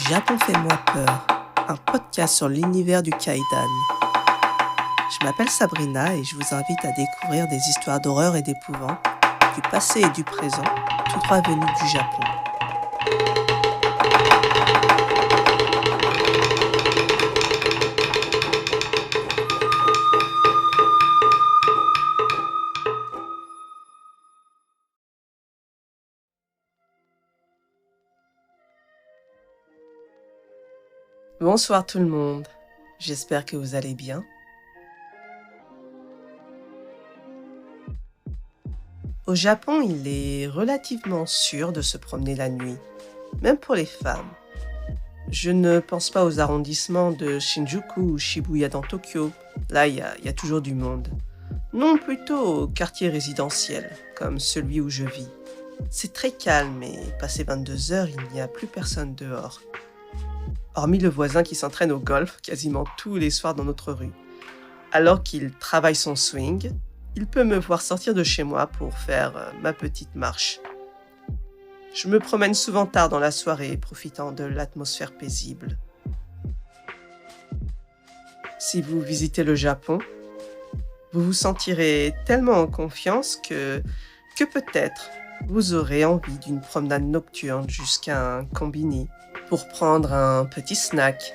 Japon fait-moi peur, un podcast sur l'univers du Kaidan. Je m'appelle Sabrina et je vous invite à découvrir des histoires d'horreur et d'épouvante, du passé et du présent, tout droit venus du Japon. Bonsoir tout le monde, j'espère que vous allez bien. Au Japon, il est relativement sûr de se promener la nuit, même pour les femmes. Je ne pense pas aux arrondissements de Shinjuku ou Shibuya dans Tokyo, là il y a toujours du monde. Non, plutôt aux quartiers résidentiels, comme celui où je vis. C'est très calme et passé 22 heures, il n'y a plus personne dehors. Hormis le voisin qui s'entraîne au golf quasiment tous les soirs dans notre rue. Alors qu'il travaille son swing, il peut me voir sortir de chez moi pour faire ma petite marche. Je me promène souvent tard dans la soirée, profitant de l'atmosphère paisible. Si vous visitez le Japon, vous vous sentirez tellement en confiance que peut-être vous aurez envie d'une promenade nocturne jusqu'à un combini pour prendre un petit snack.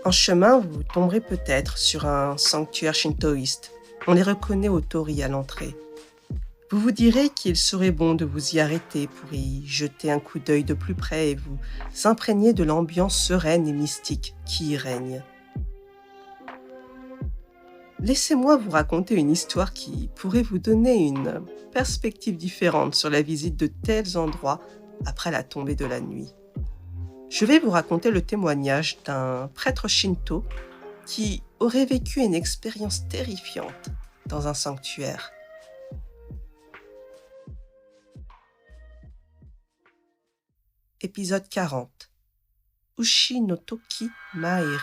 En chemin, vous tomberez peut-être sur un sanctuaire shintoïste. On les reconnaît au torii à l'entrée. Vous vous direz qu'il serait bon de vous y arrêter pour y jeter un coup d'œil de plus près et vous imprégner de l'ambiance sereine et mystique qui y règne. Laissez-moi vous raconter une histoire qui pourrait vous donner une perspective différente sur la visite de tels endroits après la tombée de la nuit. Je vais vous raconter le témoignage d'un prêtre shinto qui aurait vécu une expérience terrifiante dans un sanctuaire. Épisode 40. Ushi no Toki Maeri.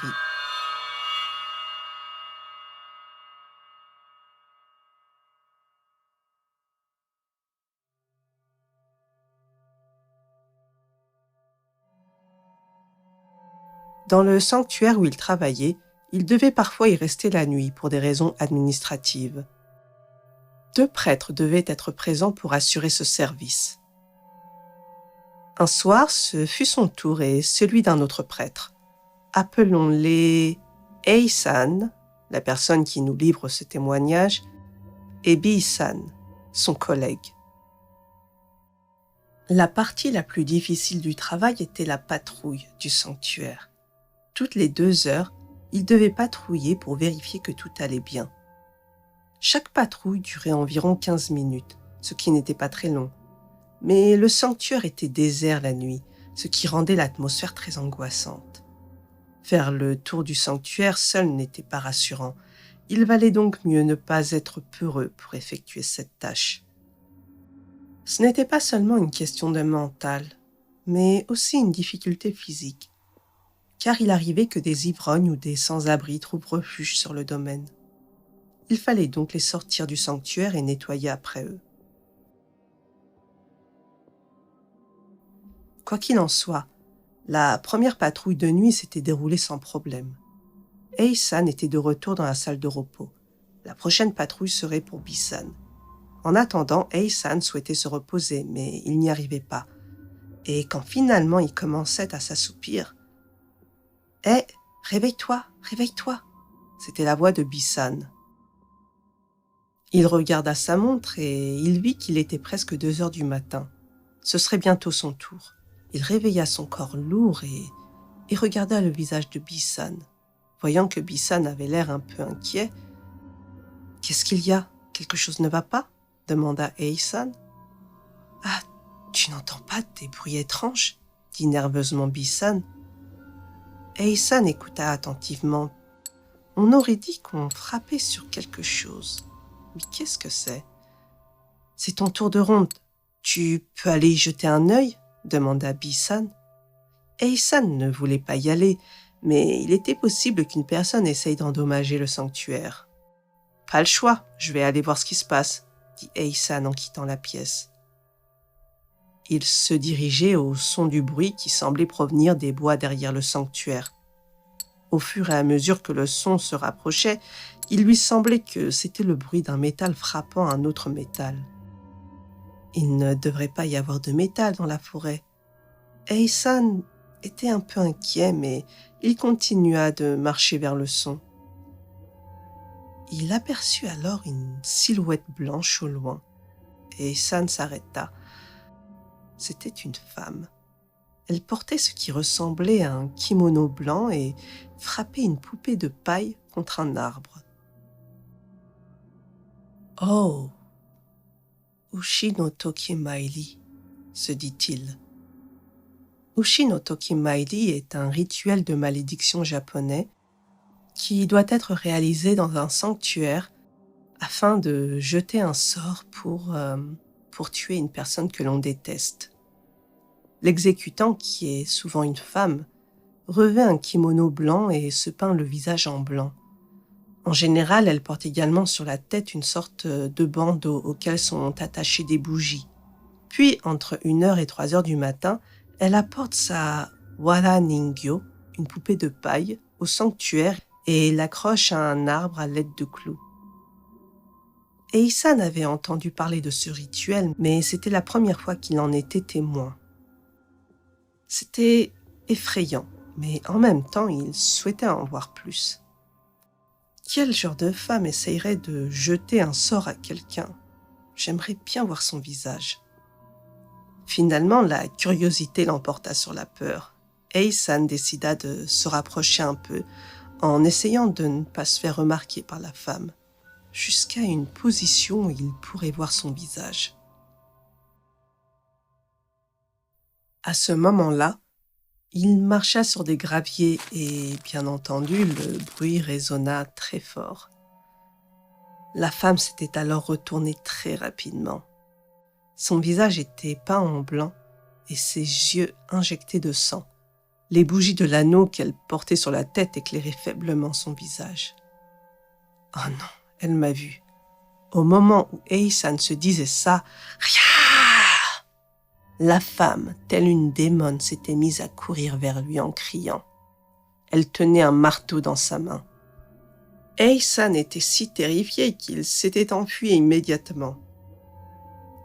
Dans le sanctuaire où il travaillait, il devait parfois y rester la nuit pour des raisons administratives. 2 prêtres devaient être présents pour assurer ce service. Un soir, ce fut son tour et celui d'un autre prêtre. Appelons-les Ei-san, la personne qui nous livre ce témoignage, et Bi-san, son collègue. La partie la plus difficile du travail était la patrouille du sanctuaire. Toutes les 2 heures, ils devaient patrouiller pour vérifier que tout allait bien. Chaque patrouille durait environ 15 minutes, ce qui n'était pas très long. Mais le sanctuaire était désert la nuit, ce qui rendait l'atmosphère très angoissante. Faire le tour du sanctuaire seul n'était pas rassurant. Il valait donc mieux ne pas être peureux pour effectuer cette tâche. Ce n'était pas seulement une question de mental, mais aussi une difficulté physique. Car il arrivait que des ivrognes ou des sans-abri trouvent refuge sur le domaine. Il fallait donc les sortir du sanctuaire et nettoyer après eux. Quoi qu'il en soit, la première patrouille de nuit s'était déroulée sans problème. Ei-san était de retour dans la salle de repos. La prochaine patrouille serait pour Bi-san. En attendant, Ei-san souhaitait se reposer, mais il n'y arrivait pas. Et quand finalement il commençait à s'assoupir, « Hé, réveille-toi, réveille-toi !» C'était la voix de Bi-san. Il regarda sa montre et il vit qu'il était presque 2 heures du matin. Ce serait bientôt son tour. Il réveilla son corps lourd et regarda le visage de Bi-san. Voyant que Bi-san avait l'air un peu inquiet, « Qu'est-ce qu'il y a ? Quelque chose ne va pas ?» demanda Ei-san. « Ah, tu n'entends pas des bruits étranges ?» dit nerveusement Bi-san. Ei-san écouta attentivement. On aurait dit qu'on frappait sur quelque chose. Mais qu'est-ce que c'est ? C'est ton tour de ronde. Tu peux aller y jeter un œil ? Demanda Bi-san. Ei-san ne voulait pas y aller, mais il était possible qu'une personne essaye d'endommager le sanctuaire. Pas le choix, je vais aller voir ce qui se passe, dit Ei-san en quittant la pièce. Il se dirigeait au son du bruit qui semblait provenir des bois derrière le sanctuaire. Au fur et à mesure que le son se rapprochait, il lui semblait que c'était le bruit d'un métal frappant un autre métal. Il ne devrait pas y avoir de métal dans la forêt. Ei-san était un peu inquiet, mais il continua de marcher vers le son. Il aperçut alors une silhouette blanche au loin. Ei-san s'arrêta. C'était une femme. Elle portait ce qui ressemblait à un kimono blanc et frappait une poupée de paille contre un arbre. « Oh, Ushi no Toki Mairi » se dit-il. Ushi no Toki Mairi est un rituel de malédiction japonais qui doit être réalisé dans un sanctuaire afin de jeter un sort pour tuer une personne que l'on déteste. L'exécutant, qui est souvent une femme, revêt un kimono blanc et se peint le visage en blanc. En général, elle porte également sur la tête une sorte de bandeau auquel sont attachées des bougies. Puis, entre 1h et 3h du matin, elle apporte sa wara ningyo, une poupée de paille, au sanctuaire et l'accroche à un arbre à l'aide de clous. Ei-san avait entendu parler de ce rituel, mais c'était la première fois qu'il en était témoin. C'était effrayant, mais en même temps, il souhaitait en voir plus. Quel genre de femme essayerait de jeter un sort à quelqu'un? J'aimerais bien voir son visage. Finalement, la curiosité l'emporta sur la peur. Ei-san décida de se rapprocher un peu, en essayant de ne pas se faire remarquer par la femme, jusqu'à une position où il pourrait voir son visage. À ce moment-là, il marcha sur des graviers et, bien entendu, le bruit résonna très fort. La femme s'était alors retournée très rapidement. Son visage était peint en blanc et ses yeux injectés de sang. Les bougies de l'anneau qu'elle portait sur la tête éclairaient faiblement son visage. « Oh non, elle m'a vu. » Au moment où Ei-san se disait ça, la femme, telle une démone, s'était mise à courir vers lui en criant. Elle tenait un marteau dans sa main. Ei-san était si terrifié qu'il s'était enfui immédiatement.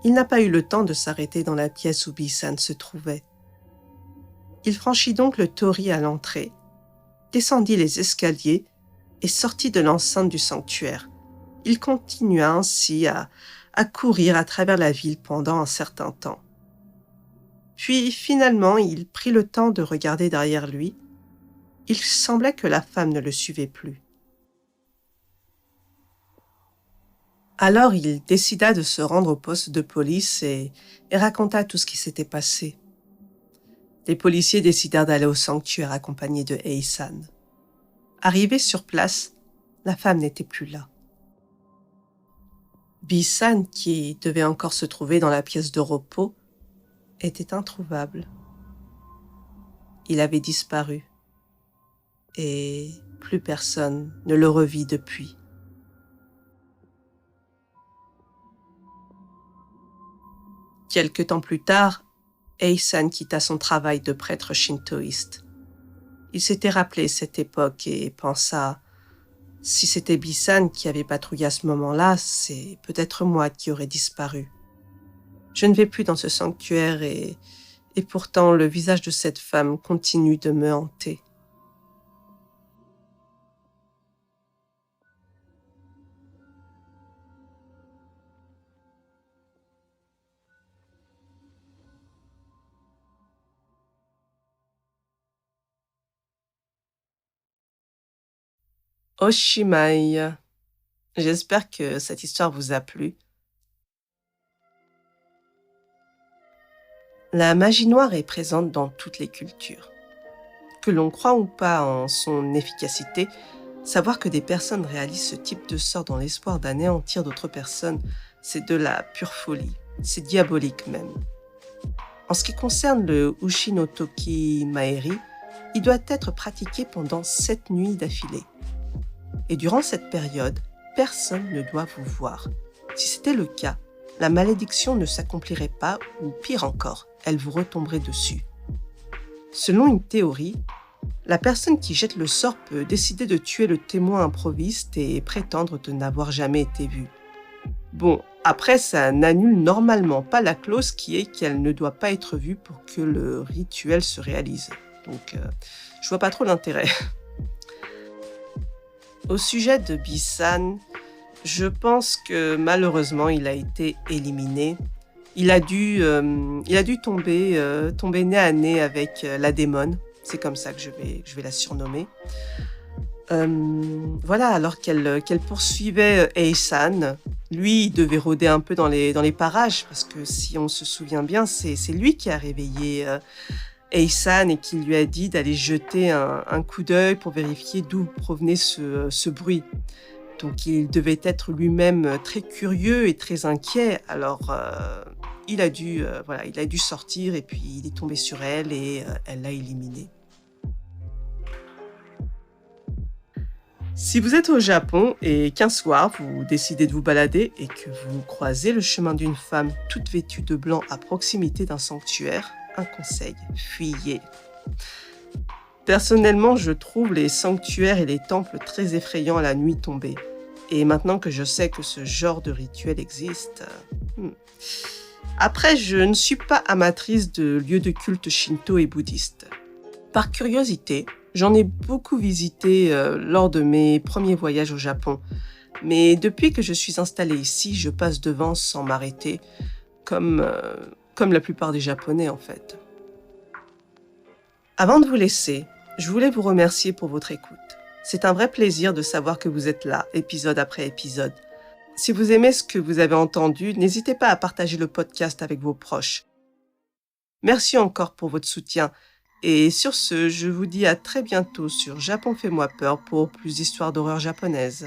Il n'a pas eu le temps de s'arrêter dans la pièce où Bi-san se trouvait. Il franchit donc le torii à l'entrée, descendit les escaliers et sortit de l'enceinte du sanctuaire. Il continua ainsi à courir à travers la ville pendant un certain temps. Puis, finalement, il prit le temps de regarder derrière lui. Il semblait que la femme ne le suivait plus. Alors, il décida de se rendre au poste de police et raconta tout ce qui s'était passé. Les policiers décidèrent d'aller au sanctuaire accompagnés de Ei-san. Arrivés sur place, la femme n'était plus là. Bi-san, qui devait encore se trouver dans la pièce de repos, était introuvable. Il avait disparu et plus personne ne le revit depuis. Quelque temps plus tard, Ei-san quitta son travail de prêtre shintoïste. Il s'était rappelé cette époque et pensa « Si c'était Bi-san qui avait patrouillé à ce moment-là, c'est peut-être moi qui aurais disparu. Je ne vais plus dans ce sanctuaire et pourtant le visage de cette femme continue de me hanter. » Oshimai. J'espère que cette histoire vous a plu. La magie noire est présente dans toutes les cultures. Que l'on croit ou pas en son efficacité, savoir que des personnes réalisent ce type de sort dans l'espoir d'anéantir d'autres personnes, c'est de la pure folie. C'est diabolique même. En ce qui concerne le Ushi no Toki Maeri, il doit être pratiqué pendant 7 nuits d'affilée. Et durant cette période, personne ne doit vous voir. Si c'était le cas, la malédiction ne s'accomplirait pas, ou pire encore, elle vous retomberait dessus. Selon une théorie, la personne qui jette le sort peut décider de tuer le témoin improviste et prétendre de n'avoir jamais été vue. Bon, après, ça n'annule normalement pas la clause qui est qu'elle ne doit pas être vue pour que le rituel se réalise. Donc, je vois pas trop l'intérêt. Au sujet de Bissan, je pense que malheureusement, il a été éliminé. Il a dû tomber nez à nez avec la démone. C'est comme ça que je vais la surnommer. Voilà, alors qu'elle poursuivait Ehsan, lui, il devait rôder un peu dans les parages, parce que si on se souvient bien, c'est lui qui a réveillé Ehsan et qui lui a dit d'aller jeter un coup d'œil pour vérifier d'où provenait ce bruit. Donc il devait être lui-même très curieux et très inquiet, alors il a dû sortir et puis il est tombé sur elle et elle l'a éliminé. Si vous êtes au Japon et qu'un soir vous décidez de vous balader et que vous croisez le chemin d'une femme toute vêtue de blanc à proximité d'un sanctuaire, un conseil, fuyez. Personnellement, je trouve les sanctuaires et les temples très effrayants à la nuit tombée. Et maintenant que je sais que ce genre de rituel existe... Après, je ne suis pas amatrice de lieux de culte shinto et bouddhiste. Par curiosité, j'en ai beaucoup visité lors de mes premiers voyages au Japon. Mais depuis que je suis installée ici, je passe devant sans m'arrêter, comme la plupart des Japonais en fait. Avant de vous laisser, je voulais vous remercier pour votre écoute. C'est un vrai plaisir de savoir que vous êtes là, épisode après épisode. Si vous aimez ce que vous avez entendu, n'hésitez pas à partager le podcast avec vos proches. Merci encore pour votre soutien. Et sur ce, je vous dis à très bientôt sur Japon Fais-moi peur pour plus d'histoires d'horreur japonaises.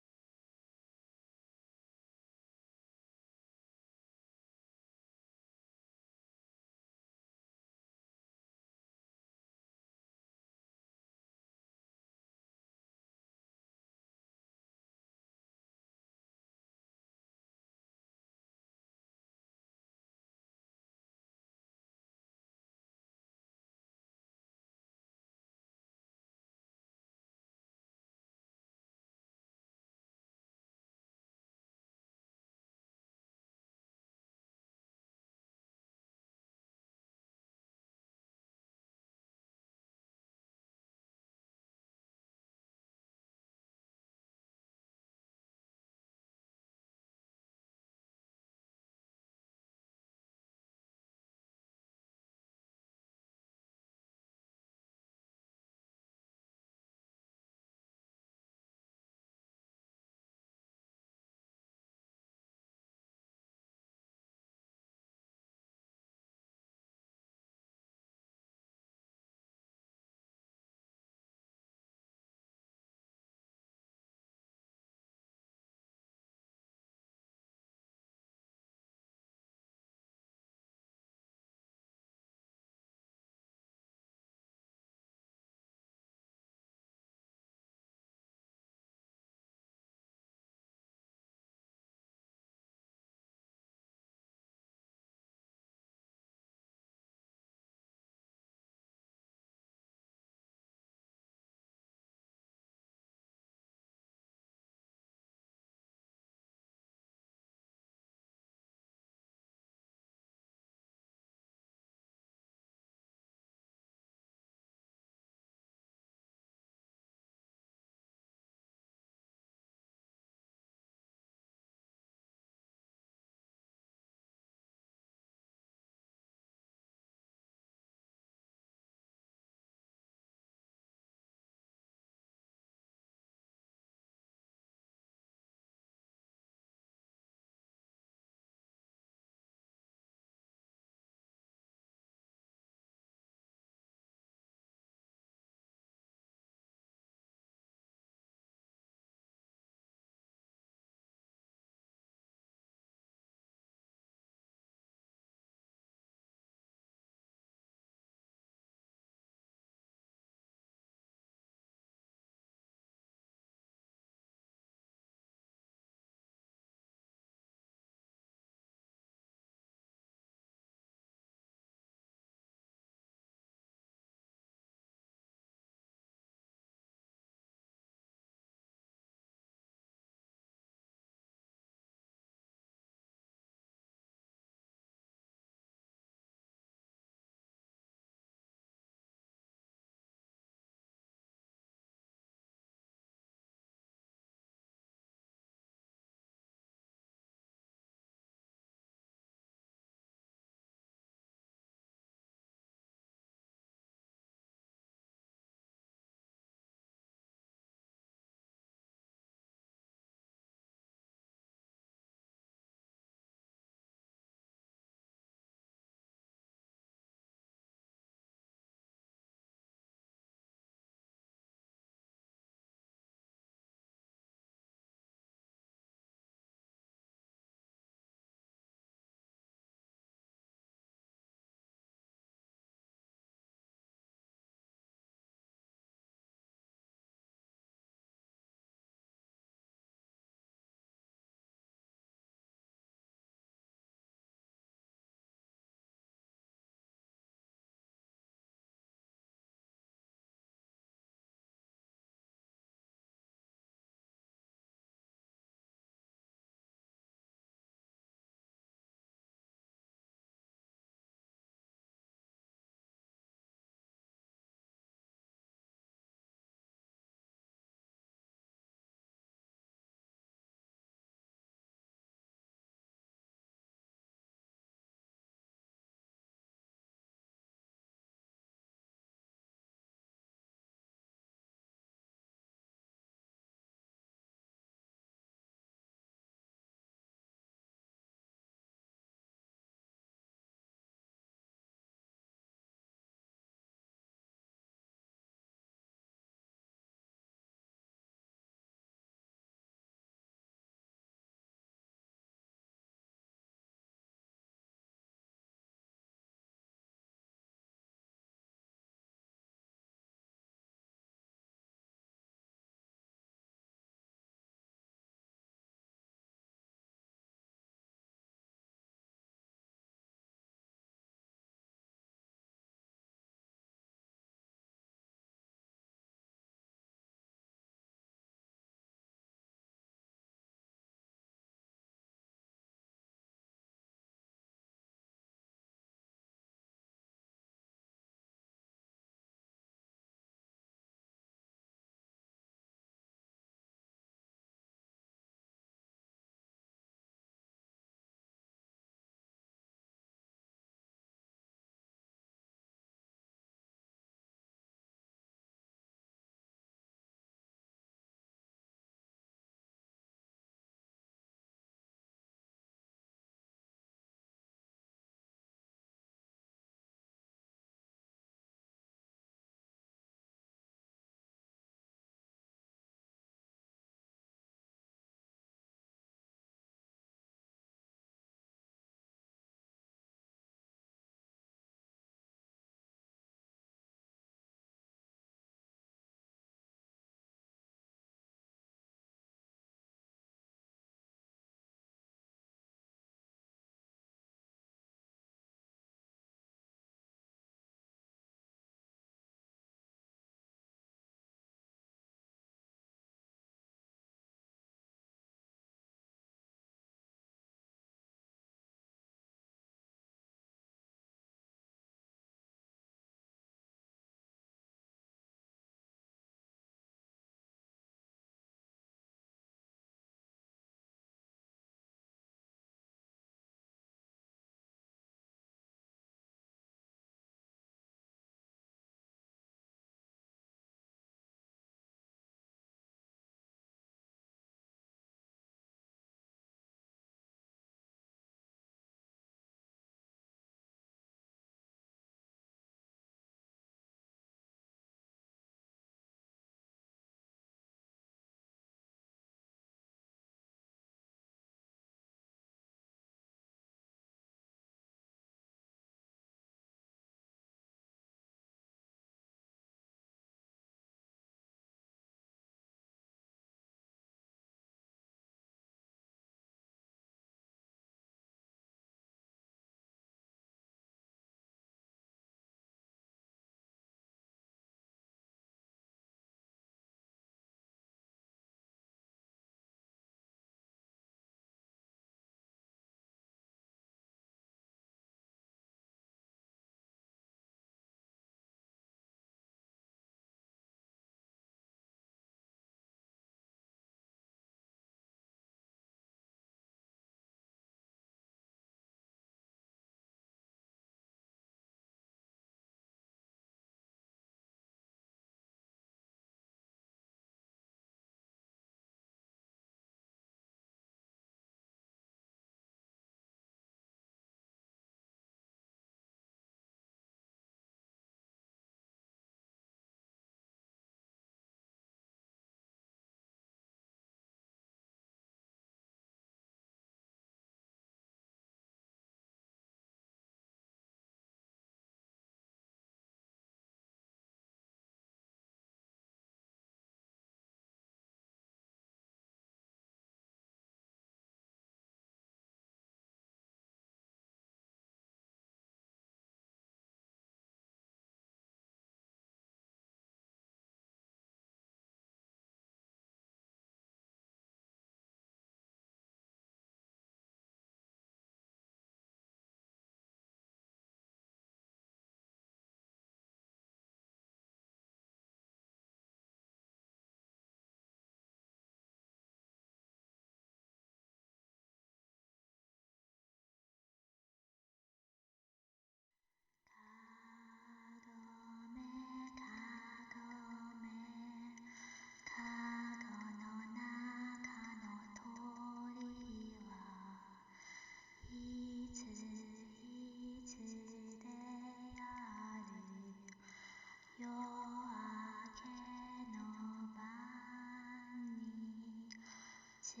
石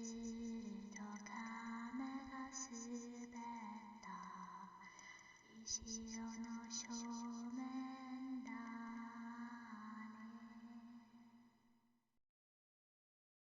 の